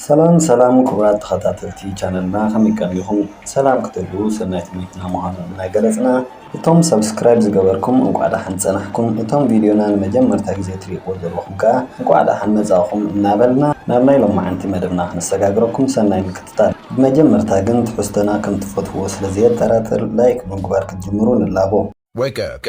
سلام سلام كبرات تخطاتلتي channelنا خميكن لكم سلام كتلو سنايت ميتنا مهانا جلسنا اتم سبسكرايب زغبركم انقعد حنصنحكم اتم فيديونا المجمرتا غزي تريقو زلكم كا انقعد حنمزاكم نابلنا نابلاي لما انت مدبنا نسغاغركم سناي مكتتال بمجمرتا كن تحستنا كم تفتو سلازي تراتر لايك بنغبار كتجمرون اللابو wake up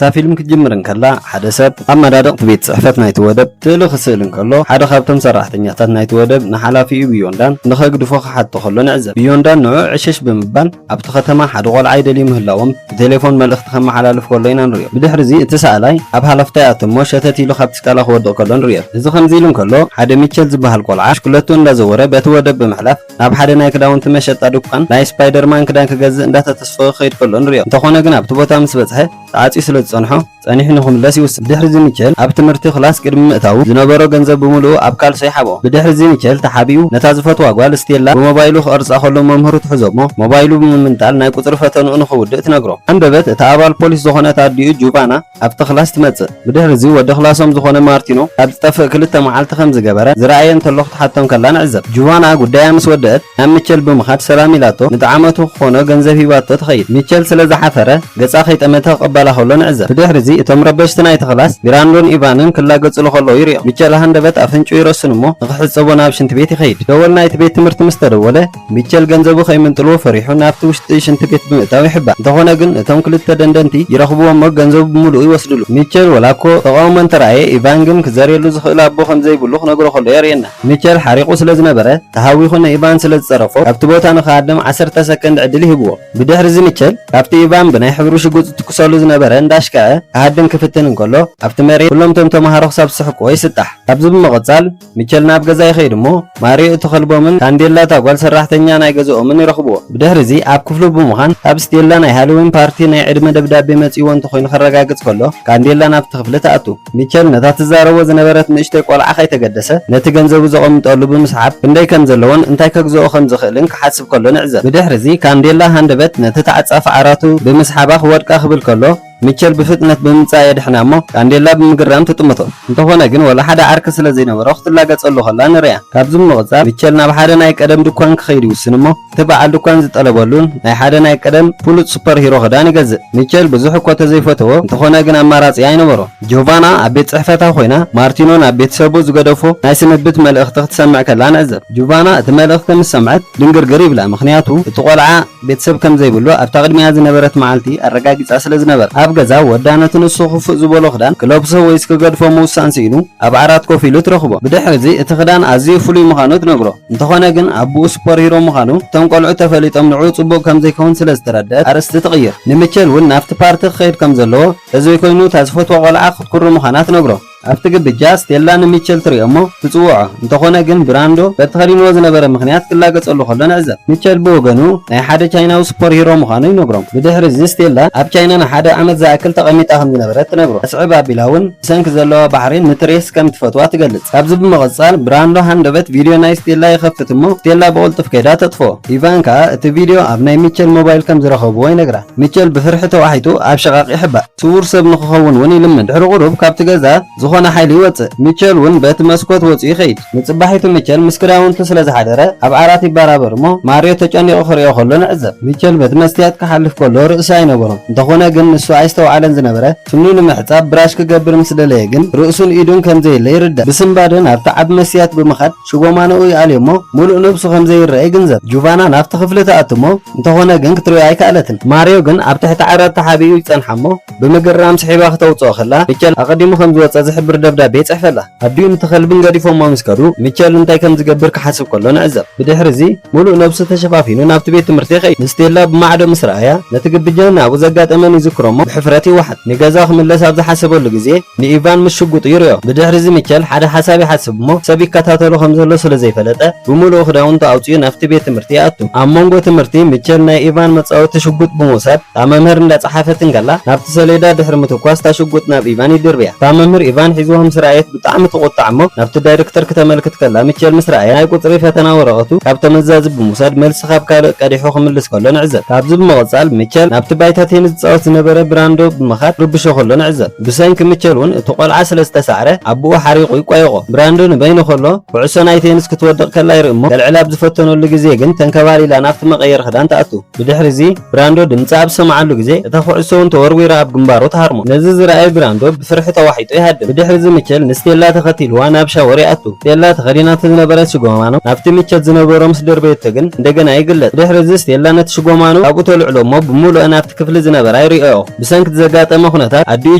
ذا فيلم كجمرن كلا حدا سب أما دادق في بيت صحفت نايت ودب تلو خسلن كله حدا خابتم سراحتنياتات نايت ودب نحلافي بيوندان نخاق دفوخ حتى خلو نعزب بيوندان نوع عشش بمبان أبتو ختما حدا غول عايدة لي مهلاوم تليفون ملخت خم حلالف كلين نريو بدحر زي اتسالاي أب حلفتي أتمو شتتي لو خابت سكالا خودو كلون ريو إذا خمزيلن كله حدا ميتشل زبها القلعة كلتون لازورة بيت ودب بمحلاف أب حدا نايك داون تمشت أدوكان لاي سبايدر مان كدان كجز انداتا تصفو خير كلون ريو تخونا جناب تبوتا مسبتها تعاتي سلت صنحو صنيحنكم لاسي وس بدحر زي ميتشل اب تمرتي خلاص قدم متاو زنبرو ገንዘብ بملو اب كال سيحبو بدحر زي ميتشل تحابيو نتازفت واغوال ستيلا بموبايلو قرصا خلو ممهرو تحزومو موبايلو بمنتال ناي قطر فتن انو خود تنغرو عندبت تابال بوليس زخونه تاديو جوبانا اب تخلاص تمص بدحر زي ود خلاصم زخونه مارتينو اب تطف كلته معالت خم زغبره زراعين تلوخت حتم كلا نعزب جوبانا غداي مسودت ام ميتشل بمخات سلاميلاتو نتعامتو خونه ገንዘብ ሂባቶ تخيل ميتشل ስለዛحفره ገጻ خيطمته قباله خلو نعزب بدحر زي اتم ربشتنا يتخلاص براندون ايفانن كلا ገጽሎ خلو يريو ميتشل هندبت افنچو يرسنمو نخحصبو ናብ ሽንት ቤት ይخيد ደወልና የት ቤት ትምህርት መስተደወለ ሚቸል ገንዘቡ ከይምንጥሎ ፈሪሑ ናብቲ ውሽጢ ሽንት ቤት ብምእታው ይሕባ እንተኾነ ግን እቶም ክልተ ደንደንቲ ይረኽብዎም ገንዘቡ ሙሉ ይወስድሉ ሚቸል ወላኮ ተቃውሞን ተራየ ኢቫን ግን ክዘርየሉ ዝኽእል አቦ ከም ዘይብሉ ክነግሮ ከሎ የርየና ሚቸል ሓሪቁ ስለዝነበረ ተሃዊኹነ ኢቫን ስለዝፀረፎ ካብቲ ቦታ ንኻድም 10 ሰከንድ ዕድል ይህብዎ ብድሕሪ እዚ ሚቸል ካብቲ ኢቫን ብናይ ሕብሩ ሽጉጥ ትኩሰሉ ዝነበረ እንዳሽከዐ ካሃድን ክፍትን እንከሎ ኣብቲ መሬት ኩሎም ቶም ተማሃሮ ክሳብ ዝስሕቁ ይስጣሕ ካብዚ ብምቕፃል ሚቸል ናብ ገዛ ይኸይድሞ ማሪዮ ተኸልቦምን ካንዴላ ታጓል ሰራሕተኛ ናይ ገዝኦምን ይረኽብዎ ብድሕሪ እዚ ኣብ ክፍሉ ብምዃን ኣብ ስቴላ ናይ ሃሎዊን ፓርቲ ናይ ዕድመ ደብዳቤ መፂዎ እንተኮይኑ ክረጋግጽ ከሎ ካንዴላ ናብቲ ክፍሊ ተኣቱ ሚቸል ነታ ትዛረቦ ዝነበረት ንእሽተይ ቆልዓ ከይተገደሰ ነቲ ገንዘቡ ዘቐምጠሉ ብምስሓብ ክንደይ ከም ዘለዎን እንታይ ከግዝኦ ከም ዝኽእልን ክሓስብ ከሎ ንዕዘብ ብድሕሪ እዚ ካንዴላ ሃንደበት ነቲ ተዓጻፈ ዓራቱ ብምስሓባ ክወድቃ ክብል ከሎ ሚቸል بفጥነት በመምጻእ የድሕናሞ ካንዴላ ብምግራም ተጥመቶ እንተኾነ ግን ወላ ሓደ ዓርክ ስለዘይነበረ ክትላገጸሉ ኸላ ንርያ ካብዝም ንቕጻ ሚቸል ናብ ሓደ ናይ ቀደም ድኳን ክኸይድ ይውስንሞ ተበዓል ድኳን ዝጠለበሉን ናይ ሓደ ናይ ቀደም ፉሉጥ ሱፐር ሂሮ ክዳን ይገዝእ ሚቸል ብዙሕ እኮ ተዘይፈተዎ እንተኾነ ግን ኣማራጺ ኣይነበሮ ጆቫና ኣብ ቤት ጽሕፈታ ኮይና ማርቲኖን ኣብ ቤተሰቡ ዝገደፎ ናይ ስንብት መልእኽቲ ክትሰምዕ ከላ ንዕዘብ ጆቫና እቲ መልእኽቲ ምስ ሰምዐት ድንግርግር ይብላ ምኽንያቱ እቲ ቆልዓ ቤተሰብ ከም ዘይብሉ ኣብ ተቕድሚያ ዝነበረት መዓልቲ ኣረጋጊጻ ስለዝነበረ ኣብ ገዛ ወዳነትን እሱ ክፉእ ዝበሎ ክዳን ክለብሶ ወይስ ክገድፎ ምውሳን ሲኢኑ ኣብ ዓራት ኮፍ ኢሉ ትረኽቦ ብድሕሪ እዚ እቲ ክዳን ኣዝዩ ፍሉይ ምዃኑ ትነግሮ እንተኾነ ግን ኣቦኡ ሱፐር ሂሮ ምዃኑ እቶም ቆልዑ ተፈሊጦም ንዑ ጽቡቕ ከም ዘይከውን ስለዝተረድአት ኣርስቲ ትቕይር ንሚቸል እውን ናብቲ ፓርቲ ክኸይድ ከም ዘለዎ ተዘይ ኮይኑ ታዝፈትዎ ቆልዓ ክትኩሪ ምዃና ትነግሮ ኣብቲ ግብጃ ስቴላ ንሚቸል ትሪኦሞ ትጽውዖ እንተኾነ ግን ብራንዶ በተኸዲንዎ ዝነበረ ምኽንያት ክላገጸሉ ከሎ ንዕዘብ ሚቸል ብወገኑ ናይ ሓደ ቻይናዊ ሱፐር ሂሮ ምዃኑ ይነግሮም ብድሕሪ እዚ ስቴላ ኣብ ቻይና ንሓደ ዓመት ዝኣክል ተቐሚጣ ከም ዝነበረት ትነግሮ ኣስዕብ ኣቢላ እውን ብሰንኪ ዘለዋ ባሕሪ ንትሬስ ከም ትፈትዋ ትገልጽ ካብዚ ብምቕጻል ብራንዶ ሃንደበት ቪድዮ ናይ ስቴላ ይኸፍት እሞ ስቴላ ብቕልጡፍ ከይዳ ተጥፍኦ ኢቫን ከዓ እቲ ቪድዮ ኣብ ናይ ሚቸል ሞባይል ከም ዝረኸብዎ ይነግራ ሚቸል ብፍርሒ ተዋሒጡ ኣብ ሸቓቕ ይሕባእ ስውር ሰብ ንክኸውን እውን ይልምድ ድሕሪ ቁሩብ ካብቲ ገዛ ዝኾነ ሓይሊ ይወፅእ ሚቸል እውን በቲ መስኮት ወፂኡ ይኸይድ ንጽባሒቱ ሚቸል ምስ ክዳውንቱ ስለዝሓደረ ኣብ ዓራት ይበራበር እሞ ማርዮ ተጨኒቑ ክሪኦ ከሎ ንዕዘብ ሚቸል በቲ መስትያት ክሓልፍ ከሎ ርእሲ ኣይነበሮም እንተኾነ ግን ንሱ ኣይስተውዓለን ዝነበረ ስኑ ንምሕፃብ ብራሽ ክገብር ምስ ደለየ ግን ርእሱን ኢዱን ከም ዘየለ ይርዳእ ብስምባድን ኣብቲ ዓብ መስትያት ብምኻድ ሽጎማንኡ ይኣልዮ እሞ ሙሉእ ነብሱ ከም ዘይረአ ይግንዘብ ጁቫና ናብቲ ክፍሊ ተኣቱ እሞ እንተኾነ ግን ክትሪኦ ኣይከኣለትን ማርዮ ግን ኣብ ትሕቲ ዓራት ተሓቢኡ ይጸንሓ እሞ ብምግራም ስሒባ ክተውፅኦ ከላ ሚቸል ኣቐዲሙ ከም ዝወፀ ዝሕብር ደብዳቤ ይጽሕፈላ ኣዲኡ ንተኸልብን ገዲፎሞ ምስከዱ ሚቸል እንታይ ከም ዝገብር ክሓስብ ከሎ ንዕዘብ ብድሕሪ እዚ ሙሉእ ነብሱ ተሸፋፊኑ ናብቲ ቤት ትምህርቲ ይኸይድ ንስቴላ ብማዕዶ ምስ ረኣያ ነቲ ግብጃ ናብኡ ዘጋጠመን ይዝክሮሞ ብሕፍረት ይወሓድ ንገዛ ክምለስ ኣብ ዝሓሰበሉ ግዜ ንኢቫን ምስ ሽጉጡ ይርዮ ብድሕሪ እዚ ሚቸል ሓደ ሓሳብ ይሓስብ እሞ ሰብ ይከታተሎ ከም ዘሎ ስለዘይፈለጠ ብምሉእ ክዳውንቱ ኣውፅኡ ናብቲ ቤት ትምህርቲ ይኣቱ ኣብ መንጎ ትምህርቲ ሚቸል ናይ ኢቫን መጻወቲ ሽጉጥ ብምውሳድ እታ መምህር እንዳፀሓፈትን ከላ ናብቲ ሰሌዳ ድሕሪ ምትኳስ እታ ሽጉጥ ናብ ኢቫን ይድርብያ እታ መምህር ኢቫን ሒዝዎም ስራየት ብጣዕሚ ተቆጣዕ እሞ ናብቲ ዳይሬክተር ከተመልክት ከላ ሚቸል ምስ ረኣየ ናይ ቁፅሪ ፈተና ወረቐቱ ካብ ተመዛዚ ብምውሳድ መልሲ ካብ ካልእ ቀዲሑ ክምልስ ከሎ ንዕዘብ። ካብዚ ብምቕፃል ሚቸል ናብቲ ባይታ ቴኒስ ዝፃወት ዝነበረ ብራንዶ ብምኻድ ርብሾ ከሎ ንዕዘብ። ብሰንኪ ሚቸል እውን እቲ ቆልዓ ስለ ዝተሳዕረ ኣቦኡ ሓሪቑ ይቋይቆ። ብራንዶ ንበይኑ ከሎ ኩዕሶ ናይ ቴኒስ ክትወድቕ ከላ ይርኢ እሞ ልዕላብ ዝፈተነሉ ግዜ ግን ተንከባሊላ ናብቲ መቐየር ክዳን ተኣቱ። ብድሕሪ እዚ ብራንዶ ድምፂ ኣብ ሰማዓሉ ግዜ እታ ኩዕሶ እውን ተወርዊራ ኣብ ግንባሩ ተሃርሞ። ነዚ ዝረኣየ ብራንዶ ብፍርሒ ተዋሒጡ ይሃድም። ብድሕሪ እዚ ሚቸል ንስቴላ ተኸቲልዋ ናብ ሻወር ይኣቱ። ስቴላ ተኸዲናቶ ዝነበረት ሽጎማኖ ናብቲ ሚቸል ዝነበሮ ምስ ደርበየቶ ግን እንደገና ይግለጽ። ብድሕሪ እዚ ስቴላ ነቲ ሽጎማኖ ኣብኡ ተልዕሎ እሞ ብሙሉእ ናብቲ ክፍሊ ዝነበራ ይሪኦ። ብሰንኪ ዘጋጠመ ኩነታት ኣዲኡ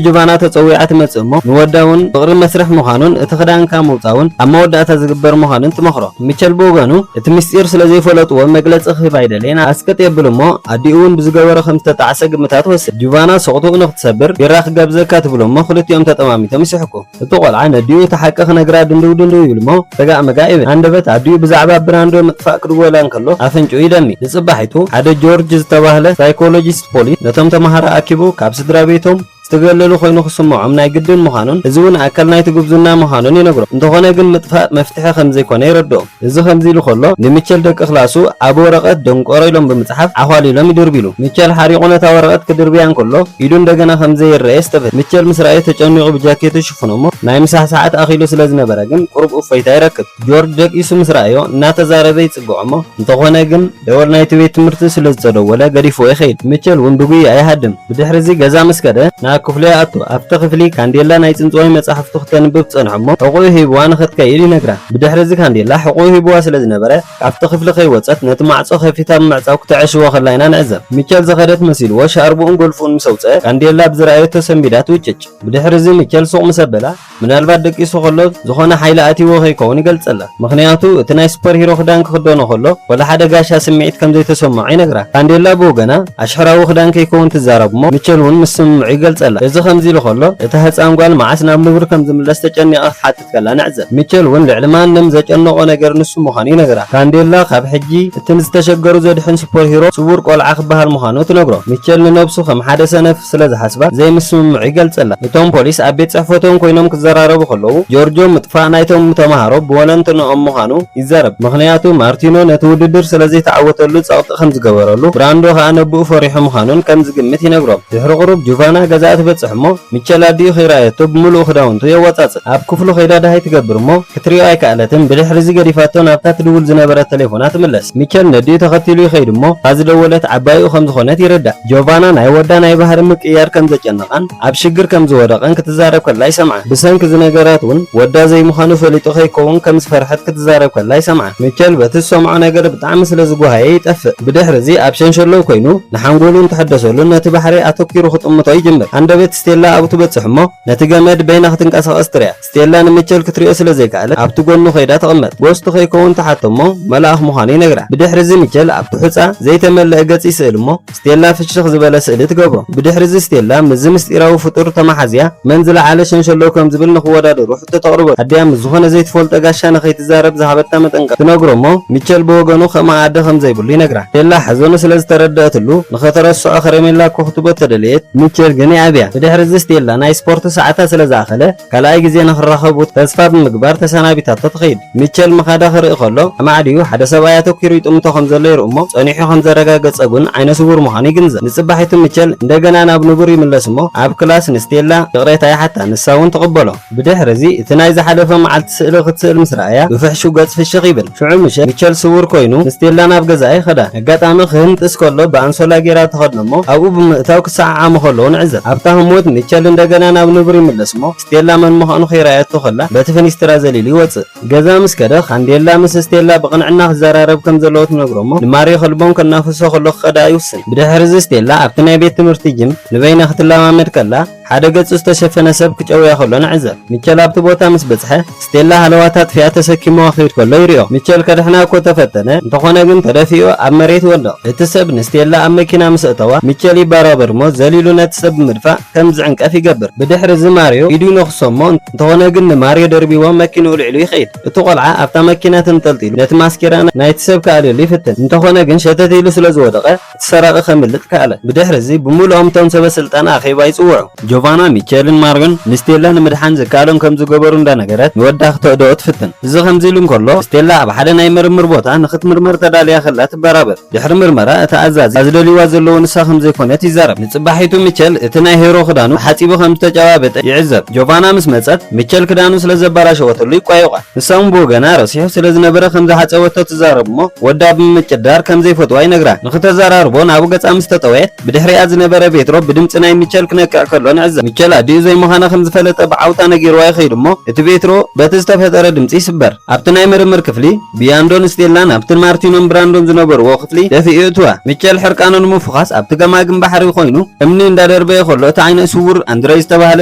ጆቫና ተፀዊዓ ትመጽእ እሞ ንወዳ እውን ፍቕሪ መስርሕ ምዃኑን እቲ ክዳንካ ምውፃውን ኣብ መወዳእታ ዝግበር ምዃኑን ትመኽሮ። ሚቸል ብወገኑ እቲ ምስጢር ስለ ዘይፈለጥዎ መግለፂ ክህብ ኣይደለየን ኣስቀጥ የብል እሞ ኣዲኡ እውን ብዝገበሮ ከም ዝተጣዓሰ ግምታት ወስድ። ጆቫና ስቕትኡ ንኽትሰብር ቢራ ክጋብዘካ ትብሎ እሞ ክልቲኦም ተጠማሚቶም ይስሕቁ። እቲ ቆልዓ ነዲኡ እቲ ሓቂ ክነግራ ድንድው ይብል እሞ ተጋእ መጋእ ይብል። አንደበት ኣዲኡ ብዛዕባ ብራንዶ ምጥፋእ ክድወላ እንከሎ ኣፍንጭኡ ይደሚ። ንፅባሒቱ ሓደ ጆርጅ ዝተባህለ ሳይኮሎጂስት ፖሊስ ነቶም ተማሃሮ ኣኪቡ ካብ ስድራ ቤቶም ዝተገለሉ ኮይኑ ክስምዖም ናይ ግድን ምዃኑን እዚ እውን ኣካል ናይቲ ጉብዝና ምዃኑን ይነግሮ። እንተኾነ ግን ምጥፋእ መፍትሒ ከም ዘይኮነ ይረድኦ። እዚ ከምዚ ኢሉ ከሎ ንሚቸል ደቂ ክላሱ ኣብ ወረቐት ደንቆሮ ኢሎም ብምፅሓፍ ኣኳሊሎም ይድርቢሉ። ሚቸል ሓሪቑ ነታ ወረቐት ክድርብያ እንከሎ ኢዱ እንደገና ከምዘይረአየ ዝተፈት። ሚቸል ምስ ረኣየ ተጨኒቑ ብጃኬቱ ይሽፍኖ እሞ ናይ ምሳሕ ሰዓት ኣኺሉ ስለ ዝነበረ ግን ቁሩብ እፎይታ ይረክብ። ጆርጅ ደቂሱ ምስ ረኣዮ እናተዛረበ ይፅግዖ እሞ እንተኾነ ግን ደወል ናይቲ ቤት ትምህርቲ ስለ ዝተደወለ ገዲፍዎ ይኸይድ። ሚቸል እውን ብጉያ ይሃድም። ብድሕሪ እዚ ገዛ ምስ ከደ ክፍሊ ኣቱ ኣብቲ ክፍሊ ካንዴላ ናይ ፅንፅዋይ መፅሓፍቱ ክተንብብ ፀንሖ እሞ ሕቁኡ ሂብዋ ንኽትከይድ ይነግራ። ብድሕሪ እዚ ካንዴላ ሕቁኡ ሂብዋ ስለ ዝነበረ ካብቲ ክፍሊ ከይወፀት ነቲ ማዕፆ ከፊታ ብምዕፃው ክትዕሽዎ ከላ ኢና ንዕዘብ። ሚቸል ዘኸደት መሲልዎ ሻርቡኡን ጎልፉን ምስ ኣውፅአ ካንዴላ ብዝረኣየቶ ሰንቢዳ ትውጭጭ። ብድሕሪ እዚ ሚቸል ሱቕ ምስ ኣበላ ምናልባት ደቂሱ ከሎ ዝኾነ ሓይሊ ኣትይዎ ከይከውን ይገልፀላ። ምክንያቱ እቲ ናይ ሱፐር ሂሮ ክዳን ክክደኖ ከሎ ወላ ሓደ ጋሻ ስምዒት ከም ዘይተሰምዖ ይነግራ። ካንዴላ ብወገና ኣሽሕራዊ ክዳን ከይከውን ትዛረብ እሞ ሚቸል እውን ምስ ስምምዑ ይገልፀላ። እዚ ከምዚ ኢሉ ከሎ እቲ ህፃን ጓል መዓስ ናብ ንብሪ ከም ዝምለስ ተጨኒቓ ክትሓትት ከላ ንዕዘብ። ሚቸል እውን ልዕሊ ማንም ዘጨነቆ ነገር ንሱ ምዃኑ ይነግራ። ካንዴላ ካብ ሕጂ እቲ ንዝተሸገሩ ዘድሕን ሱፐር ሂሮ ስውር ቆልዓ ክበሃል ምዃኑ ትነግሮ። ሚቸል ንነብሱ ከም ሓደ ሰነፍ ስለ ዝሓስባ ዘይምስምምዑ ይገልፀላ። እቶም ፖሊስ ኣብ ቤት ፅሕፈቶም ኮይኖም ክዘራረቡ ከለዉ ጆርጆ ምጥፋእ ናይቶም ተማሃሮ ብወለንትንኦም ምዃኑ ይዛረብ። ምክንያቱ ማርቲኖ ነቲ ውድድር ስለ ዘይተዓወተሉ ፀቕጢ ከም ዝገበረሉ ብራንዶ ከዓ ነብኡ ፈሪሑ ምዃኑን ከም ዝግምት ይነግሮም። ድሕሪ ቁሩብ ጆቫና ገዛ ትበፅሕ እሞ ሚቸል ኣዲኡ ኸይራኣየቶ ብምሉእ ክዳውንቱ የወፃፅእ። ኣብ ክፍሉ ኸይዳ ዳሃይ ትገብር እሞ ክትሪኦ ኣይከኣለትን። ብድሕሪ እዚ ገዲፋቶ ናብታ ትድውል ዝነበረት ቴሌፎና ትምለስ። ሚቸል ነዲኡ ተኸቲሉ ይኸይድ እሞ ዝደወለት ዓባይኡ ከም ዝኾነት ይርዳእ። ጆቫና ናይ ወዳ ናይ ባህሪ ምቅያር ከም ዘጨነቃን ኣብ ሽግር ከም ዝወደቐን ክትዛረብ ከላ ይሰምዓ። ብሰንኪ ዝነገራት እውን ወዳ ዘይምዃኑ ፈሊጡ ከይከውን ከም ዝፈርሐት ክትዛረብ ከላ ይሰምዓ። ሚቸል በቲ ዝሰምዖ ነገር ብጣዕሚ ስለ ዝጓሃየ ይጠፍእ። ብድሕሪ እዚ ኣብ ሸንሸሎው ኮይኑ ንሓንጎሉን ትሕደሰሉን ነቲ ባሕሪ ኣተኪሩ ክጥምቶ ይጅምር። አንደበት ስቴላ ኣብኡ ትበፅሕ እሞ ነቲ ገመድ በይና ክትንቀሳቐስ ትርያ። ስቴላ ንሚቸል ክትሪኦ ስለ ዘይከኣለ ኣብቲ ጎኑ ኸይዳ ተቐመጥ። ጎስቱ ከይከውን ተሓቶ እሞ መልኣኽ ምዃኑ ይነግራ። ብድሕሪ እዚ ሚቸል ኣብቲ ሕፃ ዘይተመልአ ገጽ ይስእል እሞ ስቴላ ፍሽኽ ዝበለ ስእሊ ትገብሮ። ብድሕሪ እዚ ስቴላ ምዝ ምስጢራዊ ፍጡር ተማሓዝያ መን ዝለዓለ ሸንሸሎው ከም ዝብል ንኽወዳደሩ ሕቶ ተቕርቦ። ኣድያ ምስ ዝኾነ ዘይትፈልጦ ጋሻ ንኸይትዛረብ ዝሃበታ መጠንቀቕ ትነግሮ እሞ ሚቸል ብወገኑ ከማኣደ ከም ዘይብሉ ይነግራ። ስቴላ ሓዘኑ ስለ ዝተረድአትሉ ንኸተረስዖ ከረሜላ ክኽትቦ ተደልየት። ሚቸል ግን ይዓብያ። ብድሕሪ እዚ ስቴላ ናይ ስፖርት ሰዓታ ስለ ዝኣኸለ ካልኣይ ግዜ ንኽራኸቡ ተስፋ ብምግባር ተሰናቢታቶ ትኸይድ። ሚቸል ምኻዳ ክርኢ ከሎ ኣማዕድዩ ሓደ ሰብኣይ ኣተኪሩ ይጥምቶ ከም ዘሎ ይርኢ እሞ ፀኒሑ ከም ዘረጋገፀ ግን ዓይነ ስውር ምዃኑ ይግንዘብ። ንፅባሒቱ ሚቸል እንደገና ናብ ንቡር ይምለስ እሞ ኣብ ክላስ ንስቴላ ይቕሬታ ይሓታ ንሳ እውን ትቕበሎ። ብድሕሪ እዚ እቲ ናይ ዝሓለፈ መዓልቲ ስእሊ ክትስእል ምስ ረኣያ ብፍሕሹ ገጽ ፍሽኽ ይብል። ሽዑ ምሸት ሚቸል ስውር ኮይኑ ንስቴላ ናብ ገዛኣ ይኸዳ። ኣጋጣሚ ክህንጥስ ከሎ ብኣንሶላ ጌራ ተኸድኖ እሞ ኣብኡ ብምእታው ክሰዓዓሙ ከለዉ ንዕዘብ። ኣብታ ህሞት ሚቸል እንደገና ናብ ንቡር ይምለስ እሞ ስቴላ መን ምዃኑ ከይራኣየቶ ከላ በቲ ፈኒስትራ ዘሊሉ ይወፅእ። ገዛ ምስ ከደ ካንዴላ ምስ ስቴላ ብቕንዕና ክዘራረብ ከም ዘለዎ ትነግሮ እሞ ንማርዮ ከልቦም ከናፍሶ ከሎ ክኸዳ ይውስን። ብድሕሪ እዚ ስቴላ ኣብቲ ናይ ቤት ትምህርቲ ጅም ንበይና ክትለማመድ ከላ ሓደ ገጹ ዝተሸፈነ ሰብ ክጨውያ ከሎ ንዕዘብ። ሚቸል ኣብቲ ቦታ ምስ በፅሐ ስቴላ ሃለዋታት ፊያ ተሰኪሞ ክኸይድ ከሎ ይሪኦ። ሚቸል ከድሕና እኮ ተፈተነ እንተኾነ ግን ተደፊኡ ኣብ መሬት ይወድቕ። እቲ ሰብ ንስቴላ ኣብ መኪና ምስ እተዋ ሚቸል ይባራበር እሞ ዘሊሉ ነቲ ሰብ ብምድፋእ ከም ዝዕንቀፍ ይገብር ብድሕሪ እዚ ማርዮ ኢዱ ነክሰሞ እንተኾነ ግን ንማርዮ ደርቢዎም መኪንኡ ልዕሉ ይኸይድ እቲ ቆልዓ ኣብታ መኪና ተንጠልጢሉ ነቲ ማስኬራ ናይቲ ሰብ ከኣልየሉ ይፍትን እንተኾነ ግን ሸተት ኢሉ ስለ ዝወደቐ እቲ ሰራቂ ከምልጥ ከኣለ ብድሕሪ እዚ ብምሉኦም እቶም ሰበስልጣን ኣኼባ ይፅውዑ ጆቫና ሚቸልን ማርዮን ንስቴላ ንምድሓን ዝከኣሎም ከም ዝገበሩ እንዳነገረት ንወዳ ክተእድኦ ትፍትን እዚ ከምዚ ኢሉ እንከሎ ስቴላ ኣብ ሓደ ናይ ምርምር ቦታ ንክትምርመር ተዳልያ ከላ ትበራበር ድሕሪ ምርመራ እቲ ኣዛዚ ዝደልይዋ ዘለዎ ንሳ ከምዘይኮነት ይዛረብ ንፅባሒቱ ሚቸል እቲ ናይ ሄሮ ክዳኑ ሓፂቡ ከም ዝተጨባበጠ ይዕዘብ ጆቫና ምስ መፀት ሚቸል ክዳኑ ስለ ዘበላሸወተሉ ይቋይቋል ንሳውን ብወገና ረሲሑ ስለ ዝነበረ ከም ዝሓፀወቶ ትዛረብ እሞ ወዳ ብምጭዳር ከም ዘይፈትዋ ይነግራ ንክተዘራርቦ ናብኡ ገፃ ምስ ተጠወየት ብድሕሪኣ ዝነበረ ፔትሮ ብድምፂ ናይ ሚቸል ክነቅዕ ከሎ ንዕዘብ ሚቸል ኣዲኡ ዘይምዃና ከም ዝፈለጠ ብዓውታ ነጊርዋ ይኸይድ እሞ እቲ ፔትሮ በቲ ዝተፈጠረ ድምፂ ይስበር ኣብቲ ናይ ምርምር ክፍሊ ቢያንዶን ስቴላን ኣብቲ ማርቲኖን ብራንዶን ዝነበርዎ ክፍሊ ደፊኡ እትዋ ሚቸል ሕርቃኑ ንምፍኻስ ኣብቲ ገማግም ባሕሪ ኮይኑ እምኒ እንዳደርበየ ከሎ እቲ ዓይነ ስውር ኣንድሬይ ዝተባሃለ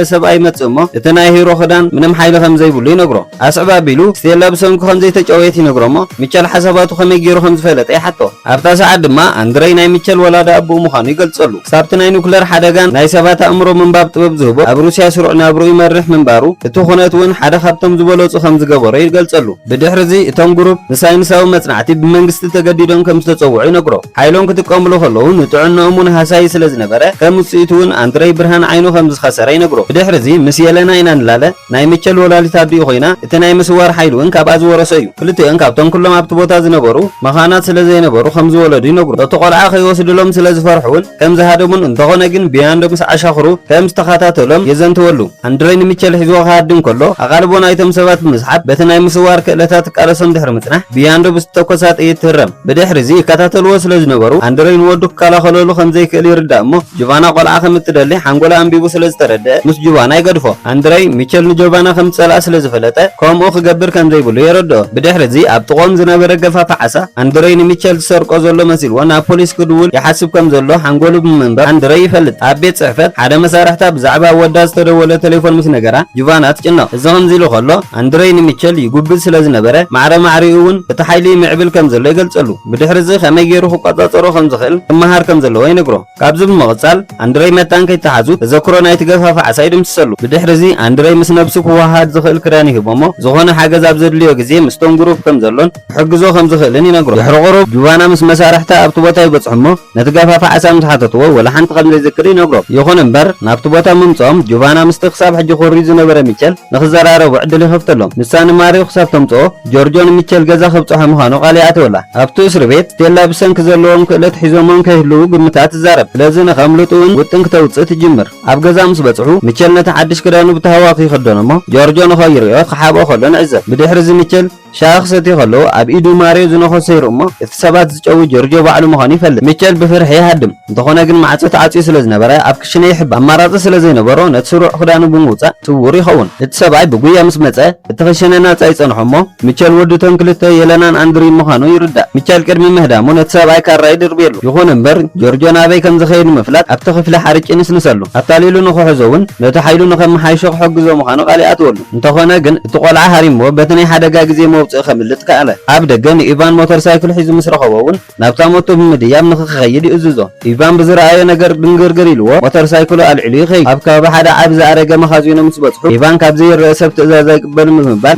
ሰብኣይ መፅእ እሞ እቲ ናይ ሂሮ ክዳን ምንም ሓይሊ ከም ዘይብሉ ይነግሮ ኣስዕባ ኣቢሉ ስቴላ ብሰንኩ ከም ዘይተጫወየት ይነግሮ እሞ ሚቸል ሓሳባቱ ከመይ ገይሩ ከም ዝፈለጠ ይሓቶ ኣብታ ሰዓት ድማ ኣንድሬይ ናይ ሚቸል ወላዳ ኣቦኡ ምዃኑ ይገልጸሉ ሳብቲ ናይ ኒኩለር ሓደጋን ናይ ሰባት ኣእምሮ ምንባብ ጥበብ ዝህቦ ኣብ ሩስያ ስሩዕ ናብሩ ይመርሕ ምንባሩ እቲ ኩነት እውን ሓደ ካብቶም ዝበለፁ ከም ዝገበሮ ይገልጸሉ ብድሕሪ እዚ እቶም ግሩፕ ንሳይንሳዊ መጽናዕቲ ብመንግስቲ ተገዲዶም ከም ዝተፀውዑ ይነግሮ ሓይሎም ክትቀምሉ ከለዉ ንጥዕንኦም እውን ሃሳይ ስለ ዝነበረ ከም ውፅኢቱ እውን ኣንድሬይ ብርሃን ዓይኑ ከም ዝኸሰረ ይነግሮ ብድሕሪ እዚ ምስ የለና ኢና ንላለ ናይ ሚቸል ወላዲት ኣዲኡ ኮይና እቲ ናይ ምስዋር ሓይሉ እውን ካብኣ ዝወረሰ እዩ ክልቲአን ካብቶም ኩሎም ኣብቲ ቦታ ዝነበሩ መኻናት ስለ ዘይነበሩ ከም ዝወለዱ ይነግሩ እቲ ቆልዓ ከይወስድሎም ስለ ዝፈርሑ እውን ከም ዝሃደሙን እንተኾነ ግን ቢያንዶ ምስ ዓሻኽሩ ከም ዝተኸታተሎም የዘንትወሉ ኣንድሬይ ንሚቸል ሒዝዎ ክሃድም ከሎ ኣቓልቦ ናይቶም ሰባት ብምስሓብ በቲ ናይ ምስዋር ክእለታት ቃለሶም ድሕሪ ምጽናሕ ቢያንዶ ብዝተኮሳ ጥይት ትህረም ብድሕሪ እዚ ይከታተልዎ ስለ ዝነበሩ ኣንድሬይ ንወዱ ክከላኸለሉ ከም ዘይክእል ይርዳእ እሞ ጆቫና ቆልዓ ከም እትደሊ ሓንጎላ ኣንቢቡ ስለ ዝተረድአ ምስ ጆቫና ይገድፎ ኣንድሬይ ሚቸል ንጆቫና ከም ዝጸልኣ ስለ ዝፈለጠ ከምኡ ክገብር ከም ዘይብሉ የረድኦ ብድሕሪ እዚ ኣብ ጥቖም ዝነበረ ገፋፋ ዓሳ ኣንድሬይ ንሚቸል ዝሰርቆ ዘሎ መሲልዎ ናብ ፖሊስ ክድውል ይሓስብ ከም ዘሎ ሓንጎሉ ብምንባር ኣንድሬይ ይፈልጥ ኣብ ቤት ጽሕፈት ሓደ መሳርሕታ ብዛዕባ ወዳ ዝተደወለ ቴሌፎን ምስ ነገራ ጆቫና ትጭነቕ እዚ ከምዚ ኢሉ ከሎ ኣንድሬይ ንሚቸል ይጉብል ስለ ዝነበረ ማዕረ ማዕሪኡ እውን እቲ ሓይሊ ምዕብል ከም ዘሎ ይገልጸሉ ብድሕሪ እዚ ከመይ ገይሩ ክቆጻጸሮ ከም ዝኽእል ክመሃር ከም ዘለዎ ይነግሮ ካብዚ ብምቕጻል ኣንድሬይ መታን ከይተሓዙ ተዘክሮ ናይቲ ገፋፋ ዓሳ ይድምስሰሉ ብድሕሪ እዚ ኣንድሬይ ምስ ነብሱ ክወሃድ ዝኽእል ክዳን ይህቦ እሞ ዝኾነ ሓገዝ ኣብ ዘድልዮ ግዜ ምስቶም ግሩፕ ከም ዘሎን ክሕግዞ ከም ዝኽእልን ይነግሮ ድሕሪ ቁሩብ ጆቫና ምስ መሳርሕታ ኣብቲ ቦታ ይበጽሑ እሞ ነቲ ገፋፋ ዓሳ ምስ ሓተትዎ ወላ ሓንቲ ከም ዘይዝክር ይነግሮ ይኹን እምበር ናብቲ ቦታ ምምፅኦም ጆቫና ምስቲ ክሳብ ሕጂ ኩሪ ዝነበረ ሚቸል ንክዘራረቡ ዕድል ይኸፍተሎም ንሳ ንማርዮ ክሳብ ተምፅኦ ጆርጆ ንሚቸል ገዛ ክብፅሖ ምዃኑ ቃል ይኣትወላ ኣብቲ እስሪ ቤት ስቴላ ብሰንኪ ዘለዎም ክእለት ሒዞሞም ከይህልው ግምታት ትዛረብ ስለዚ ንኸምልጡ እውን ውጥን ክተውፅእ ትጅምር ኣብ ገዛ ምስ በፅሑ ሚቸል ነቲ ሓድሽ ክዳኑ ብተሃዋኺ ይኽደኖ እሞ ጆርጆ ንኸይሪኦ ክሓብኦ ከሎ ንዕዘብ ብድሕሪ እዚ ሚቸል ሻኽ ሰትዩ ከለዉ ኣብ ኢዱ ማርዮ ዝነኾሰ ይርኡ እሞ እቲ ሰባት ዝጨዊ ጆርጆ ባዕሉ ምዃኑ ይፈልጥ ሚቸል ብፍርሒ ይሃድም እንተኾነ ግን ማዕፆ ተዓፅዩ ስለ ዝነበረ ኣብ ክሽነ ይሕብ ኣማራፂ ስለ ዘይነበሮ ነቲ ስሩዕ ክዳኑ ብምውፃእ ስውር ይኸውን እቲ ሰብኣይ ብጉያ ምስ መፀ እቲ ክሽነ ናፃ ይፀንሖ እሞ ሚቸል ወድቶም ክልተ የለናን ኣንድሪን ምዃኑ ይርዳእ ሚቸል ቅድሚ ምህዳሙ ነቲ ሰብኣይ ካራ ይድርብየሉ ይኹን እምበር ጆርጆ ናበይ ከም ዝኸይድ ምፍላጥ ኣብቲ ክፍሊ ሓርጭ ይንስንሰሉ ኣታሊሉ ንክሕዞ እውን ነቲ ሓይሉ ንኸመሓይሾ ክሕግዞ ምዃኑ ቃል ይኣትወሉ እንተኾነ ግን እቲ ቆልዓ ሃሪምዎ በቲ ናይ ሓደጋ ግዜ መውፅእ ከምልጥ ከኣለ ኣብ ደገ ንኢቫን ሞተር ሳይክል ሒዙ ምስ ረኸቦ እውን ናብታ ሞቶ ብምድያብ ንክኸይድ ይእዝዞ ኢቫን ብዝረኣዮ ነገር ድንግርግር ኢልዎ ሞተር ሳይክሉ ኣልዒሉ ይኸይድ ኣብ ከባቢ ሓደ ዓብ ዝኣረገ መኻዚኖ ምስ በፅሑ ኢቫን ካብ ዘይርአ ሰብ ትእዛዝ ኣይቅበልን ብምባል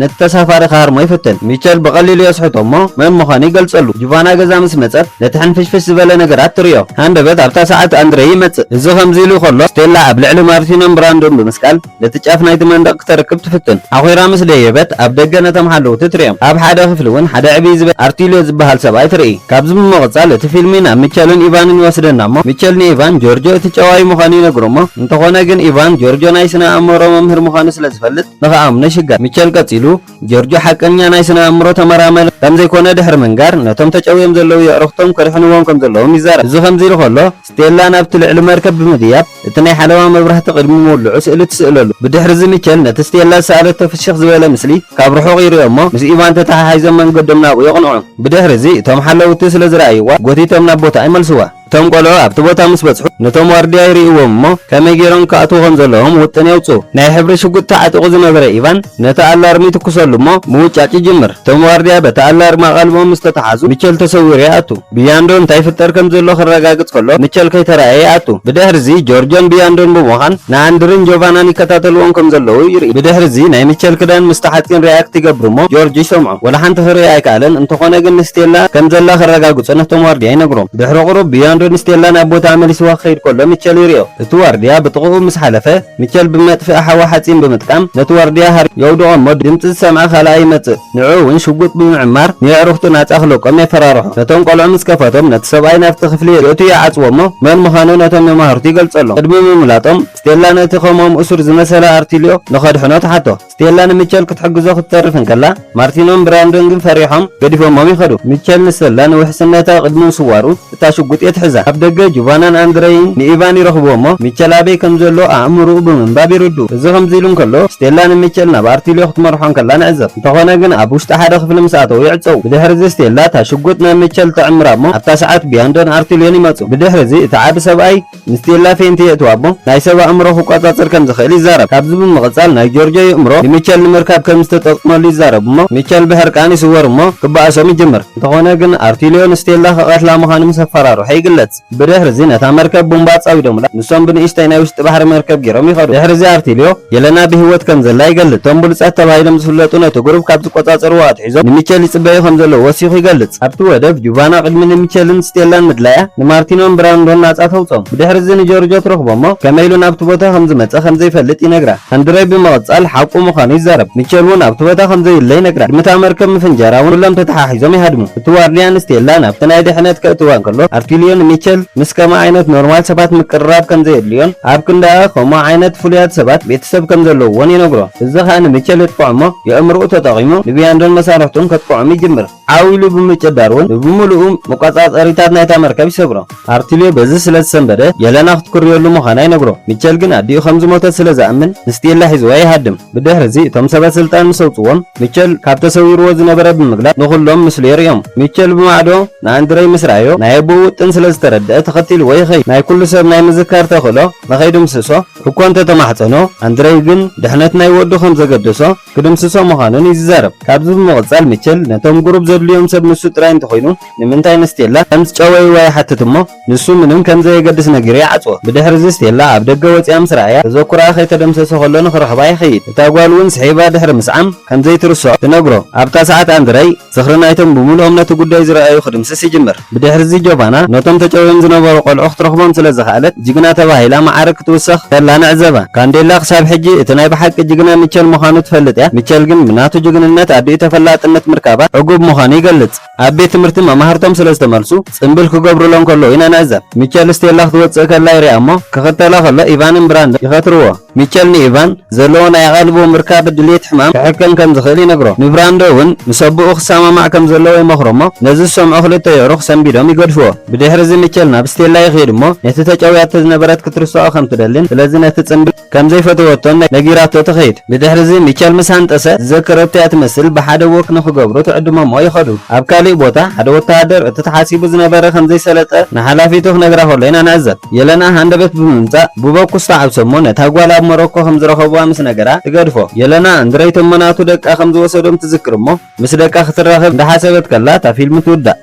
ነቲ ተሳፋሪ ክሃርሞ ይፍትን ሚቸል ብቐሊሉ የስሕቶ እሞ መን ምዃኑ ይገልጸሉ ጆቫና ገዛ ምስ መፀት ነቲ ሕንፍሽፍሽ ዝበለ ነገራት ትርዮ ሃንደበት ኣብታ ሰዓት ኣንድሬይ ይመፅእ እዚ ከምዚ ኢሉ ከሎ ስቴላ ኣብ ልዕሊ ማርቲኖን ብራንዶን ብምስቃል ነቲ ጫፍ ናይቲ መንደቕ ክተርክብ ትፍትን ኣኺራ ምስ ደየበት ኣብ ደገ ነቶም ሓለውቲ ትርዮም ኣብ ሓደ ክፍሊ እውን ሓደ ዕብይ ዝበል ኣርቲልዮ ዝበሃል ሰብኣይ ትርኢ ካብዚ ብምቕፃል እቲ ፊልሚ ናብ ሚቸልን ኢቫንን ይወስደና እሞ ሚቸል ንኢቫን ጆርጆ እቲ ጨዋይ ምዃኑ ይነግሮ እሞ እንተኾነ ግን ኢቫን ጆርጆ ናይ ስነ ኣእምሮ መምህር ምዃኑ ስለ ዝፈልጥ ንኸኣምኖ ይሽጋር ሚቸል ቀፂሉ ጆርጆ ሓቀኛ ናይ ስነ ኣእምሮ ተመራማሪ ከም ዘይኮነ ድሕሪ ምንጋር ነቶም ተጨውዮም ዘለዉ የዕርኽቶም ከድሕንዎም ከም ዘለዎም ይዛረብ እዚ ከምዚ ኢሉ ከሎ ስቴላ ናብቲ ልዕሊ መርከብ ብምድያብ እቲ ናይ ሓለዋ መብራህቲ ቅድሚ መውልዑ ስእሊ ትስእለሉ ብድሕሪ እዚ ሚቸል ነቲ ስቴላ ዝሰኣለቶ ፍሽኽ ዝበለ ምስሊ ካብ ርሑቕ ይርኦ እሞ ምስ ኢቫን ተተሓሒዞም መንገዶም ናብኡ የቕንዑ ብድሕሪ እዚ እቶም ሓለውቲ ስለ ዝረኣይዋ ጎቲቶም ናብ ቦታ ይመልስዋ እቶም ቆልዑ ኣብቲ ቦታ ምስ በጽሑ ነቶም ዋርድያ ይርእይዎም እሞ ከመይ ገይሮም ክኣትዉ ከም ዘለዎም ውጥን የውፅኡ። ናይ ሕብሪ ሽጉጥ ተዓጢቑ ዝነበረ ኢቫን ነቲ ኣላርሚ ትኩሰሉ እሞ ምውጫጭ ይጅምር። እቶም ዋርድያ በቲ ኣላርሚ ቀልቦም ምስ ተተሓዙ ሚቸል ተሰዊሩ ይኣቱ። ቢያንዶ እንታይ ይፍጠር ከም ዘሎ ክረጋግጽ ከሎ ሚቸል ከይተረኣየ ይኣቱ። ብድሕሪዚ ጆርጆን ቢያንዶን ብምዃን ንኣንድርን ጆቫናን ይከታተልዎም ከም ዘለዉ ይርኢ። ብድሕሪዚ ናይ ሚቸል ክዳን ምስ ተሓፂን ሪያክት ይገብሩ እሞ ጆርጅ ይሰምዖ። ወላ ሓንቲ ክርኢ ኣይከኣለን እንተኾነ ግን ንስቴላ ከም ዘላ ክረጋግጹ ነቶም ዋርድያ ይነግሮም። ድሕሪ ቁሩብ ቢያንዶ ንስቴላ ናብ ቦታ መሊስዋ ክኸይድ ከሎ ሚቸል ይርእዮ። እቲ ዋርድያ ብጥቕኡ ምስ ሓለፈ ሚቸል ብመጥፍእ ሓዊ ሓፂን ብምጥቃም ነቲ ዋርድያ የውድቖ እሞ ድምፂ ዝሰምዐ ካልኣይ ይመጽእ። ንዑ እውን ሽጉጥ ብምዕማር ንኣዕሩኽቱ ናጻ ክለቆም የፈራርሑ። ነቶም ቆልዑ ምስ ከፈቶም ነቲ ሰብኣይ ናብቲ ክፍሊ እቱ ይዓጽዎ እሞ መን ምዃኑ ነቶም መማህርቱ ይገልጸሎም። ቅድሚ ምምላጦም ስቴላ ነቲ ኸሞም እሱር ዝመሰለ ኣርቲልዮ ንኸድሕኖ ተሓቶ። ስቴላ ንሚቸል ክትሕግዞ ክትተርፍ እንከላ ማርቲኖን ብራንዶን ግን ፈሪሖም ገዲፎሞም ይኸዱ። ሚቸል ንስቴላ ንውሕስነታ ቅድሚ ምስዋሩ እታ ሽጉጥ የትሕዛ። ኣብ ደገ ጆቫናን ኣንድሬይን ንኢቫን ይረኽብዎ እሞ ሚቸል ኣበይ ከም ዘሎ ኣእምሩኡ ብምንባብ ይርድኡ። እዚ ከምዚ ኢሉ እንከሎ ስቴላ ንሚቸል ናብ ኣርቲልዮ ክትመርሖ ከላ ንዕዘብ። እንተኾነ ግን ኣብ ውሽጢ ሓደ ክፍሊ ምስ ኣተው ይዕፀው። ብድሕሪዚ ስቴላ እታ ሽጉጥ ናብ ሚቸል ተዕምራ እሞ ኣብታ ሰዓት ቢያንዶን ኣርቲልዮን ይመፁ። ብድሕሪዚ እቲ ዓዲ ሰብኣይ ንስቴላ ፌንቲ የእትዋ እሞ ናይ ሰብ ኣእምሮ ክቆጻጽር ከም ዝኽእል ይዛረብ። ካብዚ ብምቕጻል ናይ ጆርጆ ኣእምሮ ንሚቸል ንምርካብ ከም ዝተጠቕመሉ ይዛረብ እሞ ሚቸል ብሕርቃን ይስወር እሞ ክበኣሶም ይጅምር። እንተኾነ ግን ኣርቲልዮ ንስቴላ ከቐትላ ምዃኑ ምስ ኣፈራርሖ ይግለጽ። ብድሕሪዚ ነታ መርከብ ቦምባ ጻዊዶሙላ ንሶም ብንእሽተይ ናይ ውሽጢ ባሕሪ መርከብ ገይሮም ይኸዱ። ድሕሪዚ ኣርቲልዮ የለና ብህይወት ከም ዘላ ይገልጽ። እቶም ብሉጻት ተባሂሎም ዝፍለጡ ነቲ ግሩፕ ካብ ዝቆጻጸርዎ ኣትሒዞም ንሚቸል ይጽበዩ ከም ዘለዉ ወሲኹ ይገልጽ። ኣብቲ ወደብ ጆቫና ቅድሚ ንሚቸልን ስቴላን ምድላያ ንማርቲኖን ብራንዶን ናጻ ተውፆም። ብድሕሪዚ ንጆርጆ ትረኽቦ እሞ ከመይ ኢሉ ናብቲ ቦታ ከም ዝመጸ ከም ዘይፈልጥ ይነግራ። ኣንድሬይ ብምቕጻል ሓቁ ምዃኑ ይዛረብ። ሚቸል እውን ኣብቲ ቦታ ከም ዘየለ ይነግራ። ድምታ መርከብ ምፍንጀራ እውን ኩሎም ተተሓሒዞም ይሃድሙ። እቲ ዋርድያ ንስቴላ ናብቲ ናይ ድሕነት ከእትዋ እንከሎ ኣርቲልዮ ንሚቸል ምስ ከማ ዓይነት ኖርማል ሰባት ምቅርራብ ከም ዘየድልዮን ኣብ ክንደኣ ከምኡ ዓይነት ፍሉያት ሰባት ቤተሰብ ከም ዘለውዎን ይነግሮ። እዚ ከዓ ንሚቸል የጥቅዖ እሞ የእምርኡ ተጠቒሙ ንቢያንዶን መሳርሕቱን ከጥቅዖም ይጅምር። ዓዊሉ ብምጭዳር እውን ብሙሉኡ መቆጻጸሪታት ናይታ መርከብ ይሰብሮ። ኣርቲልዮ በዚ ስለ ዝሰንበደ የለና ክትኩርየሉ ምዃና ይነግሮ። ሚቸል ግን ኣዲኡ ከም ዝሞተ ስለ ዝኣምን ንስቴላ ሒዝዋ ይሃድም። ብድሕሪዚ እቶም ሰባት ስልጣን ምስ ኣውፅዎም ሚቸል ካብ ተሰዊርዎ ዝነበረ ብምግላጽ ንኹሎም ምስሊ የርእዮም። ሚቸል ብማዕዶ ንኣንድሬይ ምስ ረኣዮ ናይ ኣቦኡ ውጥን ስለ ዝተረድአ ተኸቲልዎ ይኸይድ። ናይ ኩሉ ሰብ ናይ ምዝካር ተኽእሎ ንኸይዱ ምስሶ እኮ እንተተማሕፀኖ ኣንድሬይ ግን ድሕነት ናይ ወዱ ከም ዘገደሶ ክድምስሶ ምዃኑን ይዛረብ። ካብዚ ብምቕጻል ሚቸል ነቶም ጉሩብ ዘድልዮም ሰብ ንሱ ጥራይ እንተኾይኑ ንምንታይ ንስቴላ ከም ዝጨወይዋ ይሓትት እሞ ንሱ ምንም ከም ዘየገድስ ነጊሩ ይዓጽዎ። ብድሕሪዚ ስቴላ ኣብ ደገ ወፂያ ምስ ረኣያ ተዘኩራ ከይተደምሰሶ ከሎ ንኽረኽባ ይኸይድ። እታ ጓል እውን ስሒባ ድሕሪ ምስዓም ከም ዘይትርስዖ ትነግሮ። ኣብታ ሰዓት ኣንድሬይ ዝኽሪ ናይቶም ብምሉኦም ነቲ ጉዳይ ዝረኣዩ ክድምስስ ይጅምር። ብድሕሪዚ ጆቫና ነቶም ተጨውዮም ዝነበሩ ቆልዑ ክትረኽቦም ስለ ዝኽኣለት ጅግና ተባሂላ ማዕረግ ክትውሰኽ ከላ ንዕዘባ። ካንዴላ ክሳብ ሕጂ እቲ ናይ ብሓቂ ጅግና ሚቸል ምዃኑ ትፈልጥ እያ። ሚቸል ግን ብናቱ ጅግንነት ኣዲኡ ተፈላጥነት ምርካባ ዕጉብ ምዃኑ ይገልጽ። ኣብ ቤት ትምህርቲ መማህርቶም ስለ ዝተመልሱ ጽምብል ክገብሩሎም ከለዉ ኢና ንዕዘብ። ሚቸል ስቴላ ክትወፅእ ከላ ይርአ እሞ ክኽተላ ከሎ ኢቫንን ብራንዶን ይኸትርዎ። ሚቸል ንኢቫን ዘለዎ ናይ ቀልቡ ምርካብ ድሌት ሕማም ክሕከም ከም ዝኽእል ይነግሮ። ንብራንዶ እውን ምስ ኣቦኡ ክሰማማዕ ከም ዘለዎ ይመኽሮ እሞ ነዚ ዝሰምዖ ክልተ የዕሩኽ ሰንቢዶም ይገድፍዎ። ብድሕሪዚ ሚቸል ናብ ስቴላ ይኸይድ እሞ ነቲ ተጨውያቶ ዝነበረት ክትርስዖ ከም ትደልን ስለዚ ነቲ ጽምብል ከም ዘይፈተወቶን ነጊራቶ ትኸይድ። ብድሕሪዚ ሚቸል ምስ ሃንጠሰ ዝዘከረቶ እያ ትመስል ብሓደ ወክ ንኽገብሩ ትዕድሞ እሞ ይኸዱ። ኣብ ካሊእ ቦታ ሓደ ወተሃደር እቲ ተሓሲቡ ዝነበረ ከም ዘይሰለጠ ንሓላፊቱ ክነግራ ከሎ ኢና ንዕዘብ። የለና ሃንደበት ብምምጻእ ብበኩስ ተዓብሶ እሞ ነታ ጓል ኣብ ሞሮኮ ከም ዝረኸብዋ ምስ ነገራ ትገድፎ። የለና እንድረይ ተመናቱ ደቃ ከም ዝወሰዶም ትዝክር እሞ ምስ ደቃ ክትራኸብ እንዳሓሰበት ከላ እታ ፊልም ትውዳእ።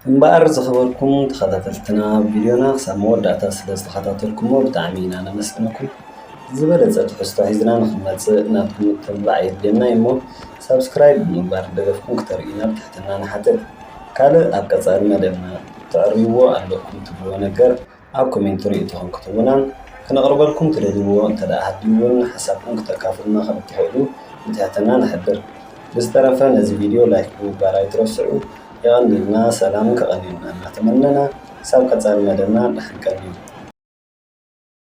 እምበኣር ዝኸበርኩም ተኸታተልትና ቪድዮና ክሳብ መወዳእታ ስለ ዝተኸታተልኩሞ ብጣዕሚ ኢና ነመስግነኩም። ዝበለፀ ትሕዝቶ ሒዝና ንኽንመጽእ ናትኩም እትንባዕ የድልየና እሞ ሰብስክራይብ ብምግባር ደገፍኩም ክተርእዩና ብትሕትና ንሓትት። ካልእ ኣብ ቀጻሊ መደብና ተዕርይዎ ኣለኩም ትብልዎ ነገር ኣብ ኮሜንት ርእይቶኹም ክትቡናን ክነቕርበልኩም ትደልይዎ እንተደኣ ሃልዩውን ሓሳብኩም ክተካፍሉና ከም እትኽእሉ ብትሕትና ንሕብር። ብዝተረፈ ነዚ ቪድዮ ላይክ ብምግባር ኣይትረስዑ። يغنينا سلام كغنينا نتمنى سابقة المدنة نحن